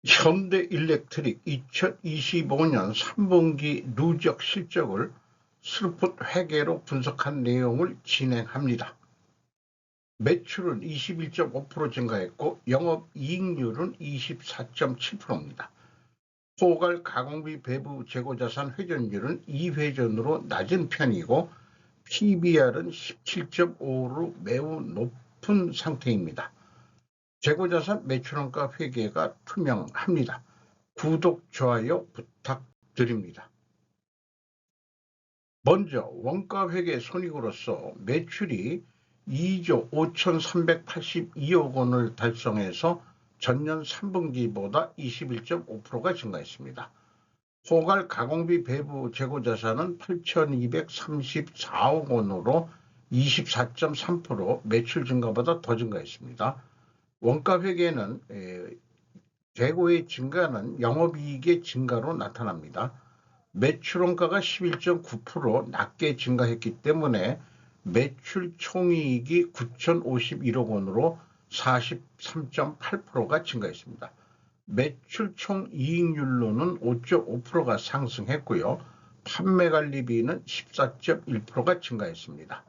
현대일렉트릭 2025년 3분기 누적 실적을 스루풋 회계로 분석한 내용을 진행합니다. 매출은 21.5% 증가했고 영업이익률은 24.7%입니다. 포괄 가공비 배부 재고자산 회전율은 2회전으로 낮은 편이고 PBR은 17.5로 매우 높은 상태입니다. 재고자산 매출원가 회계가 투명합니다. 구독, 좋아요 부탁드립니다. 먼저 원가 회계 손익으로서 매출이 2조 5,382억 원을 달성해서 전년 3분기보다 21.5%가 증가했습니다. 포괄 가공비 배부 재고자산은 8,234억 원으로 24.3% 매출 증가보다 더 증가했습니다. 원가 회계는 재고의 증가는 영업이익의 증가로 나타납니다. 매출원가가 11.9% 낮게 증가했기 때문에 매출 총이익이 9,051억 원으로 43.8%가 증가했습니다. 매출 총이익률로는 5.5%가 상승했고요. 판매관리비는 14.1%가 증가했습니다.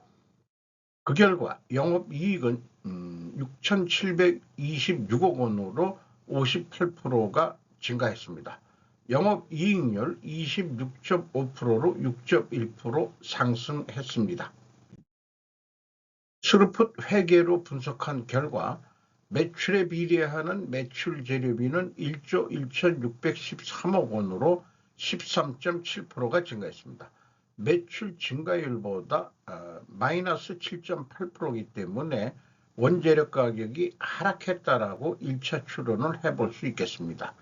그 결과 영업이익은 6,726억 원으로 58%가 증가했습니다. 영업이익률 26.5%로 6.1% 상승했습니다. 스루풋 회계로 분석한 결과 매출에 비례하는 매출 재료비는 1조 1,613억 원으로 13.7%가 증가했습니다. 매출 증가율보다 마이너스 7.8%이기 때문에 원재료 가격이 하락했다라고 1차 추론을 해볼 수 있겠습니다.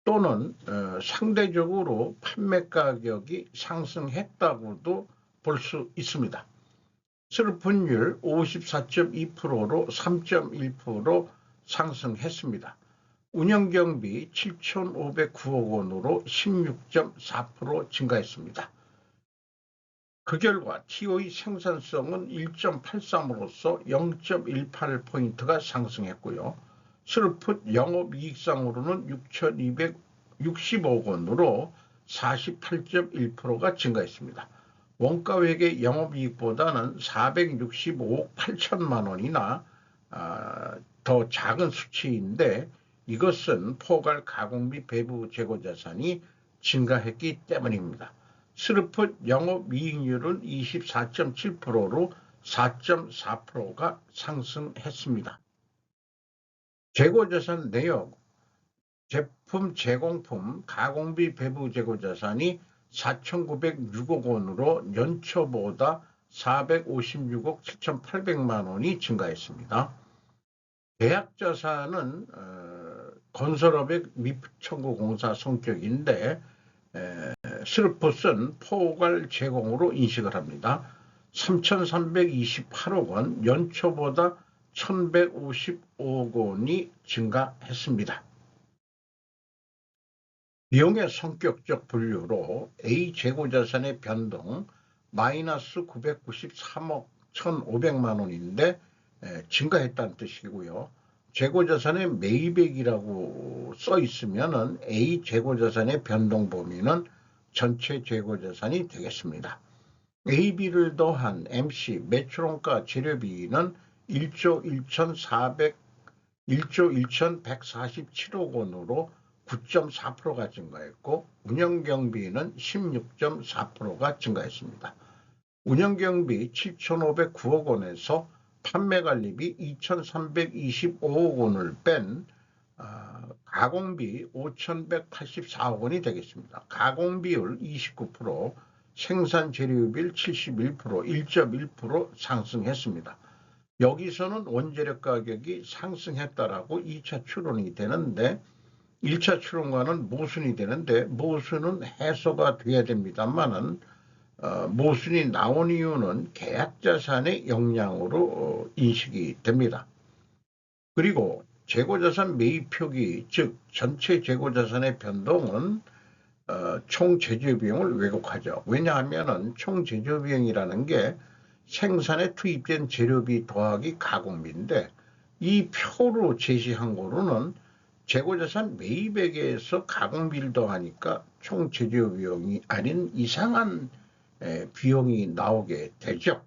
또는 상대적으로 판매 가격이 상승했다고도 볼 수 있습니다. 스루풋율 54.2%로 3.1% 상승했습니다. 운영경비 7,509억 원으로 16.4% 증가했습니다. 그 결과 TOE 생산성은 1.83으로서 0.18포인트가 상승했고요. 스루풋 영업이익상으로는 6,260억 원으로 48.1%가 증가했습니다. 원가회계 영업이익보다는 465억 8천만 원이나 더 작은 수치인데 이것은 포괄 가공비 배부 재고자산이 증가했기 때문입니다. 스루풋 영업이익률은 24.7%로 4.4%가 상승했습니다. 재고자산 내역, 제품 제공품 가공비 배부 재고자산이 4,906억 원으로 연초보다 456억 7,800만 원이 증가했습니다. 계약자산은 건설업의 미청구공사 성격인데 스루풋은 포괄 제공으로 인식을 합니다. 3,328억 원, 연초보다 1,155억 원이 증가했습니다. 비용의 성격적 분류로 A 재고자산의 변동 마이너스 993억 1,500만 원인데 증가했다는 뜻이고요. 재고자산의 매입액이라고 써 있으면은 A 재고자산의 변동 범위는 전체 재고자산이 되겠습니다. AB를 더한 MC 매출원가 재료비는 1조 1,147억 원으로 9.4%가 증가했고 운영경비는 16.4%가 증가했습니다. 운영경비 7,509억 원에서 판매관리비 2,325억 원을 뺀 가공비 5,184억 원이 되겠습니다. 가공비율 29%, 생산재료비율 71%, 1.1% 상승했습니다. 여기서는 원재료 가격이 상승했다라고 2차 추론이 되는데 1차 추론과는 모순이 되는데 모순은 해소가 돼야 됩니다만은 모순이 나온 이유는 계약자산의 영향으로 인식이 됩니다. 그리고 재고자산 매입표기 즉 전체 재고자산의 변동은 총 제조비용을 왜곡하죠. 왜냐하면 총 제조비용이라는 게 생산에 투입된 재료비 더하기 가공비인데 이 표로 제시한 거로는 재고자산 매입액에서 가공비를 더하니까 총 제조 비용이 아닌 이상한 비용이 나오게 되죠.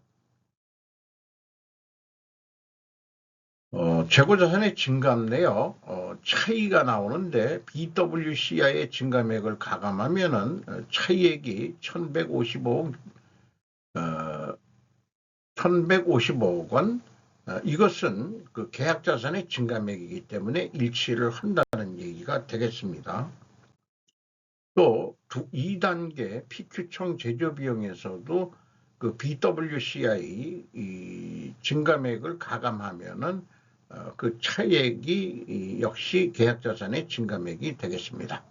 재고자산의 증감내요, 차이가 나오는데 BWCI의 증감액을 가감하면은 차이액이 1155억 원, 이것은 그 계약자산의 증감액이기 때문에 일치를 한다는 얘기가 되겠습니다. 또 2단계 PQ총 제조비용에서도 그 BWCI 증감액을 가감하면은 그 차액이 역시 계약자산의 증감액이 되겠습니다.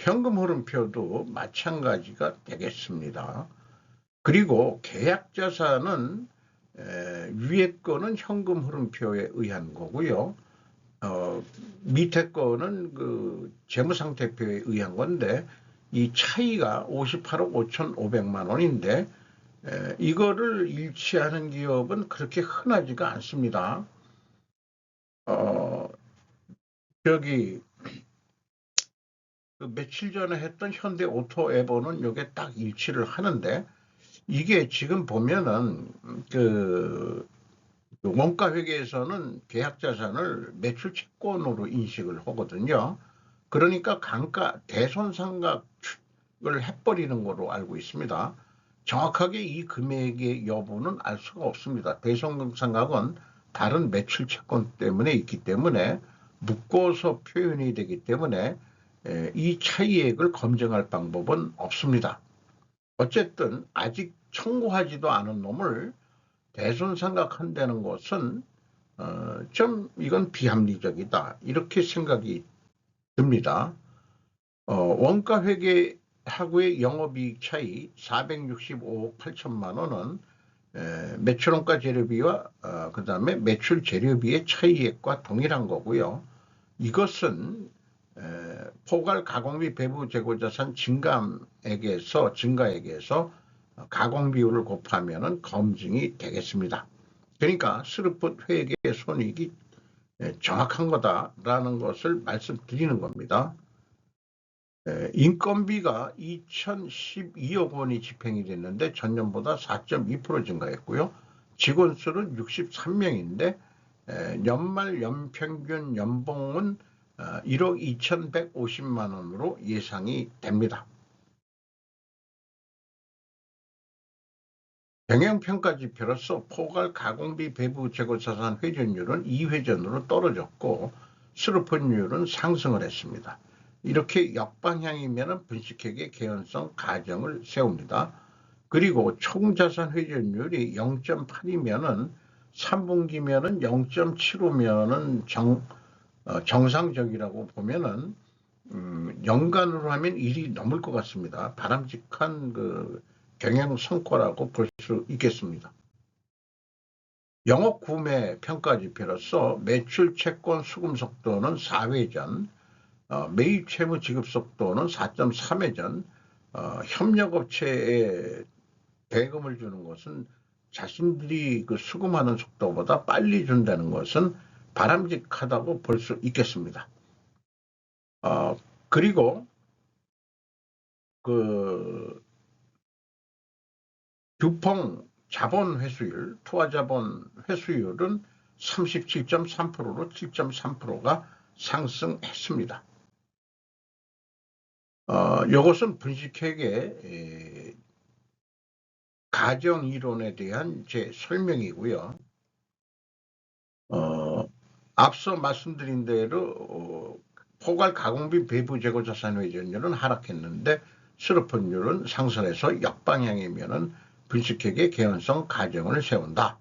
현금 흐름표도 마찬가지가 되겠습니다. 그리고 계약자산은 위에 거는 현금 흐름표에 의한 거고요. 밑에 거는 그 재무상태표에 의한 건데 이 차이가 58억 5,500만 원인데 이거를 일치하는 기업은 그렇게 흔하지가 않습니다. 저기 그 며칠 전에 했던 현대오토에버는 이게 딱 일치를 하는데 이게 지금 보면은 그 원가회계에서는 계약자산을 매출 채권으로 인식을 하거든요. 그러니까 대손상각을 해버리는 거로 알고 있습니다. 정확하게 이 금액의 여부는 알 수가 없습니다. 대손상각은 다른 매출 채권 때문에 있기 때문에 묶어서 표현이 되기 때문에 이 차이액을 검증할 방법은 없습니다. 어쨌든 아직 청구하지도 않은 놈을 대손상각한다는 것은 좀 이건 비합리적이다 이렇게 생각이 듭니다. 원가회계하고의 영업이익 차이 465억 8천만 원은 매출원가 재료비와 그 다음에 매출 재료비의 차이액과 동일한 거고요. 이것은 포괄 가공비 배부 재고자산 증가액에서 가공비율을 곱하면 검증이 되겠습니다. 그러니까 스루풋 회계 손익이 정확한 거다라는 것을 말씀드리는 겁니다. 인건비가 2,012억 원이 집행이 됐는데 전년보다 4.2% 증가했고요. 직원 수는 63명인데 연말 연평균 연봉은 1억 2,150만 원으로 예상이 됩니다. 경영평가지표로서 포괄 가공비 배부 재고자산 회전율은 2회전으로 떨어졌고 스루풋율은 상승을 했습니다. 이렇게 역방향이면 분식회계 개연성 가정을 세웁니다. 그리고 총자산 회전율이 0.8이면은 3분기면은 0.75면은 정상적이라고 보면은 연간으로 하면 1이 넘을 것 같습니다. 바람직한 그 경영 성과라고 볼 수 있겠습니다. 영업 구매 평가지표로서 매출 채권 수금 속도는 4회전, 매입 채무 지급 속도는 4.3회전, 협력업체에 대금을 주는 것은 자신들이 그 수금하는 속도보다 빨리 준다는 것은 바람직하다고 볼 수 있겠습니다. 그리고 그 듀퐁 자본 회수율, 투하 자본 회수율은 37.3%로 7.3%가 상승했습니다. 이것은 분식회계 가정 이론에 대한 제 설명이고요. 앞서 말씀드린 대로 포괄 가공비 배부 재고 자산 회전율은 하락했는데 스루풋율은 상승해서 역방향이면은 분식회계 개연성 가정을 세운다.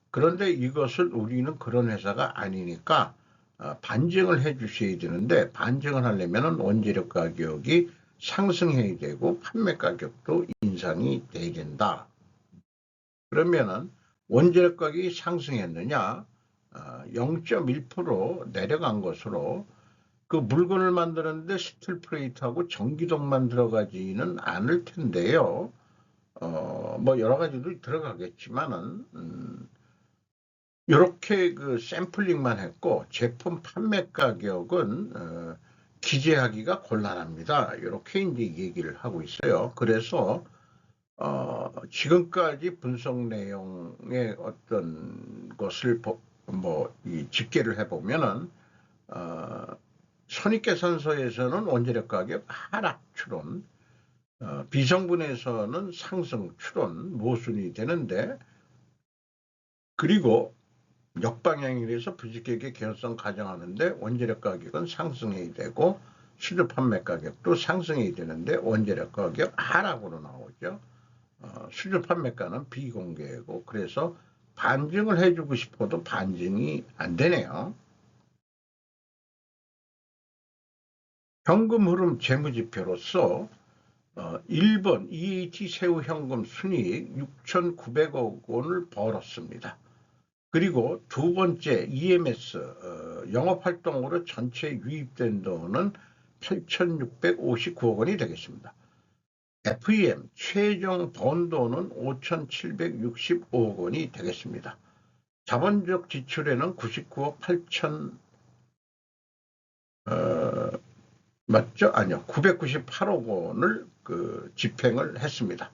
그런데 이것을 우리는 그런 회사가 아니니까 반증을 해 주셔야 되는데 반증을 하려면 원재료 가격이 상승해야 되고 판매 가격도 인상이 돼야 된다. 그러면은 원재료 가격이 상승했느냐? 0.1% 내려간 것으로 그 물건을 만드는데 스틸 플레이트하고 전기동만 들어가지는 않을 텐데요. 뭐 여러 가지도 들어가겠지만은 이렇게 그 샘플링만 했고 제품 판매 가격은 기재하기가 곤란합니다. 이렇게 이제 얘기를 하고 있어요. 그래서 지금까지 분석 내용의 어떤 것을 이 집계를 해보면은 손익계산서에서는 원재료 가격 하락 추론, 비성분에서는 상승 추론 모순이 되는데, 그리고 역방향이라서 부직격의 개연성 가정하는데 원재료 가격은 상승해야 되고 수주 판매 가격도 상승해야 되는데 원재료 가격 하락으로 나오죠. 수주 판매가는 비공개고, 그래서 반증을 해주고 싶어도 반증이 안 되네요. 현금 흐름 재무지표로서 1번 EH 새우 현금 순이익 6,900억 원을 벌었습니다. 그리고 두 번째 EMS 영업활동으로 전체 유입된 돈은 8,659억 원이 되겠습니다. FEM 최종 번 돈은 5,765억 원이 되겠습니다. 자본적 지출에는 99억 8천 맞죠? 아니요. 998억 원을 집행을 했습니다.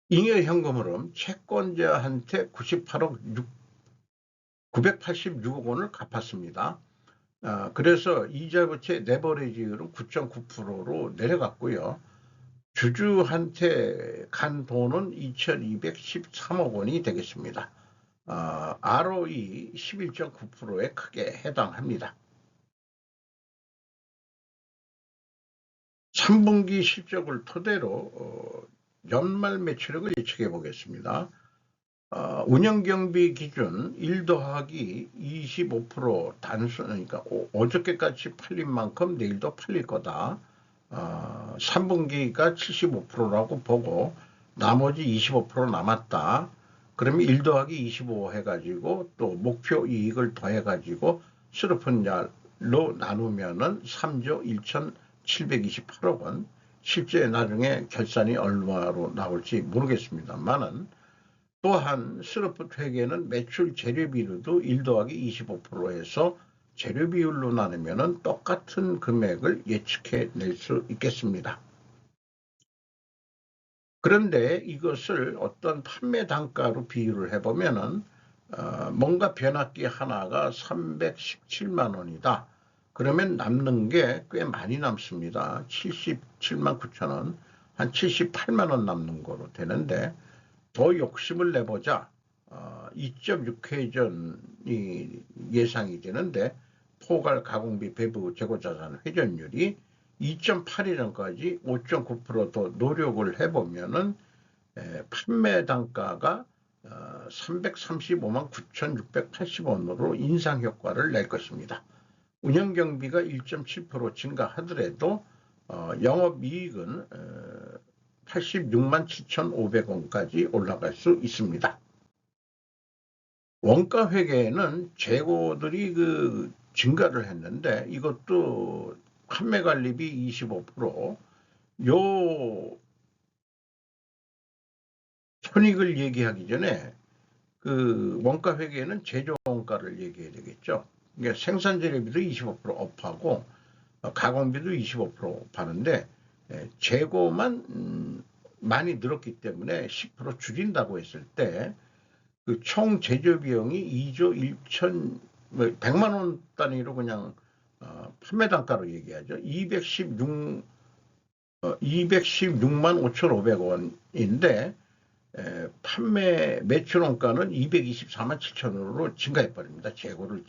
잉여 현금 흐름 채권자한테 986억 원을 갚았습니다. 그래서 이자 부채 레버리지율은 9.9%로 내려갔고요. 주주한테 간 돈은 2,213억 원이 되겠습니다. ROE 11.9%에 크게 해당합니다. 3분기 실적을 토대로 연말 매출액을 예측해 보겠습니다. 운영경비 기준 1 더하기 25% 단순, 그러니까 어저께까지 팔린 만큼 내일도 팔릴 거다. 3분기가 75%라고 보고 나머지 25% 남았다. 그러면 1 더하기 25 해가지고 또 목표 이익을 더해가지고 스르펀자로 나누면은 3조 1,728억 원. 실제 나중에 결산이 얼마로 나올지 모르겠습니다만은, 또한 스르프 회계는 매출 재료 비율도 1 더하기 25%에서 재료 비율로 나누면 똑같은 금액을 예측해 낼 수 있겠습니다. 그런데 이것을 어떤 판매 단가로 비유를 해보면은 뭔가 변압기 하나가 317만 원이다. 그러면 남는 게 꽤 많이 남습니다. 77만 9천 원, 한 78만 원 남는 거로 되는데, 더 욕심을 내보자 2.6회전이 예상이 되는데, 포괄 가공비 배부 재고자산 회전율이 2.8회전까지 5.9% 노력을 해보면은 판매 단가가 335만 9,680원으로 인상 효과를 낼 것입니다. 운영경비가 1.7% 증가하더라도 영업이익은 86만 7,500원까지 올라갈 수 있습니다. 원가 회계에는 재고들이 증가를 했는데, 이것도 판매 관리비 25%, 요 손익을 얘기하기 전에 원가 회계에는 제조 원가를 얘기해야 되겠죠. 그러니까 생산 재료비도 25% 업하고 가공비도 25% 업하는데, 재고만 많이 늘었기 때문에 10% 줄인다고 했을 때 총 제조 비용이 2조 1,100만 원 단위로 그냥 판매 단가로 얘기하죠. 216만 5,500원인데 판매 매출 원가는 224만 7천 원으로 증가해 버립니다. 재고를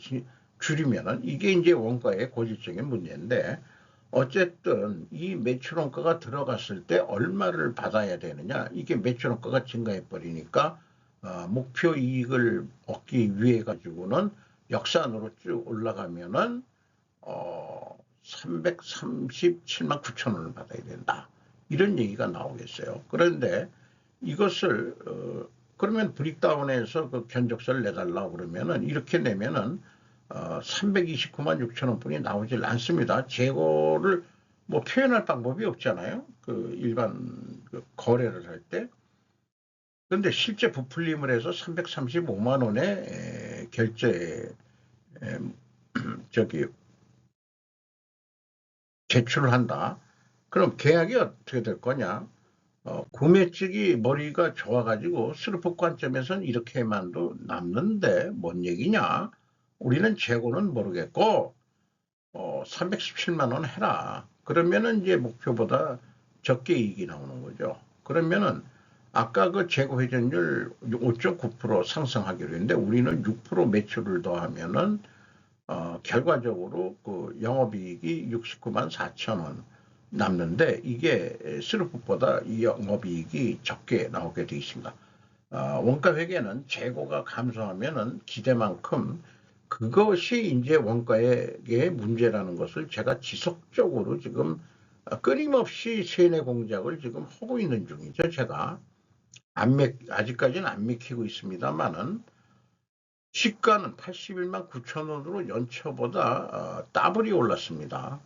줄이면은 이게 이제 원가의 고질적인 문제인데, 어쨌든 이 매출 원가가 들어갔을 때 얼마를 받아야 되느냐, 이게 매출 원가가 증가해 버리니까 목표 이익을 얻기 위해 가지고는 역산으로 쭉 올라가면은 337만 9천 원을 받아야 된다, 이런 얘기가 나오겠어요. 그런데 이것을 그러면 브릭다운해서 견적서를 내달라고 그러면은, 이렇게 내면은 329만 6천 원뿐이 나오질 않습니다. 재고를 뭐 표현할 방법이 없잖아요. 일반 거래를 할 때. 그런데 실제 부풀림을 해서 335만 원의 결제 저기 제출을 한다. 그럼 계약이 어떻게 될 거냐? 구매 측이 머리가 좋아가지고 스루프 관점에서는 이렇게만도 남는데 뭔 얘기냐? 우리는 재고는 모르겠고 317만 원 해라. 그러면은 이제 목표보다 적게 이익이 나오는 거죠. 그러면은 아까 그 재고 회전율 5.9% 상승하기로 했는데 우리는 6% 매출을 더하면은 결과적으로 그 영업이익이 69만 4천 원 남는데 이게 스루프보다 이 영업이익이 적게 나오게 되어 있습니다. 원가 회계는 재고가 감소하면은 기대만큼 그것이 이제 원가의 문제라는 것을 제가 지속적으로 지금 끊임없이 세뇌 공작을 지금 하고 있는 중이죠. 제가 아직까지는 안 맥히고 있습니다만은 시가는 81만 9천 원으로 연초보다 더블이 올랐습니다.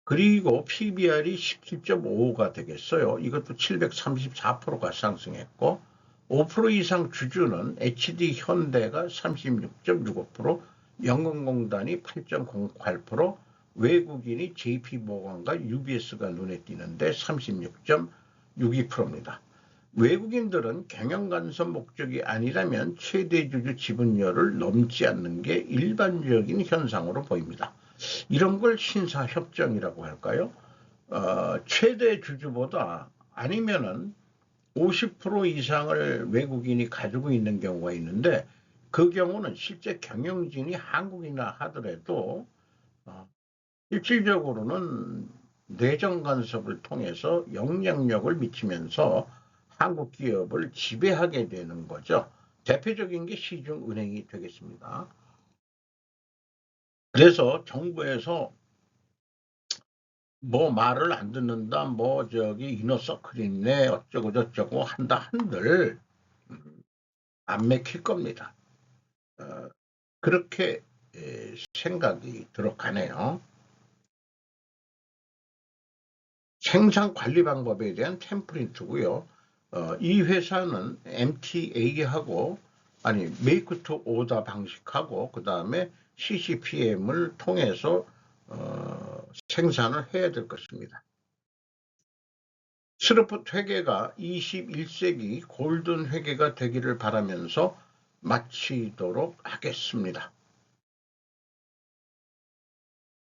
그리고 PBR이 17.55가 되겠어요. 이것도 734%가 상승했고 5% 이상 주주는 HD 현대가 36.65%, 연금공단이 8.08%, 외국인이 JP모건과 UBS가 눈에 띄는데 36.62%입니다. 외국인들은 경영간섭 목적이 아니라면 최대 주주 지분율을 넘지 않는 게 일반적인 현상으로 보입니다. 이런 걸 신사협정이라고 할까요? 최대 주주보다 아니면은 50% 이상을 외국인이 가지고 있는 경우가 있는데 그 경우는 실제 경영진이 한국이나 하더라도 실질적으로는 내정 간섭을 통해서 영향력을 미치면서 한국 기업을 지배하게 되는 거죠. 대표적인 게 시중은행이 되겠습니다. 그래서 정부에서 뭐 말을 안 듣는다, 뭐 저기 이너서클 있네, 어쩌고 저쩌고 한다 한들 안 맥힐 겁니다. 그렇게 생각이 들어가네요. 생산 관리 방법에 대한 템플릿이고요. 이 회사는 MTA하고 아니 메이크 투 오더 방식하고 그 다음에 CCPM을 통해서 생산을 해야 될 것입니다. 스루프 회계가 21세기 골든 회계가 되기를 바라면서 마치도록 하겠습니다.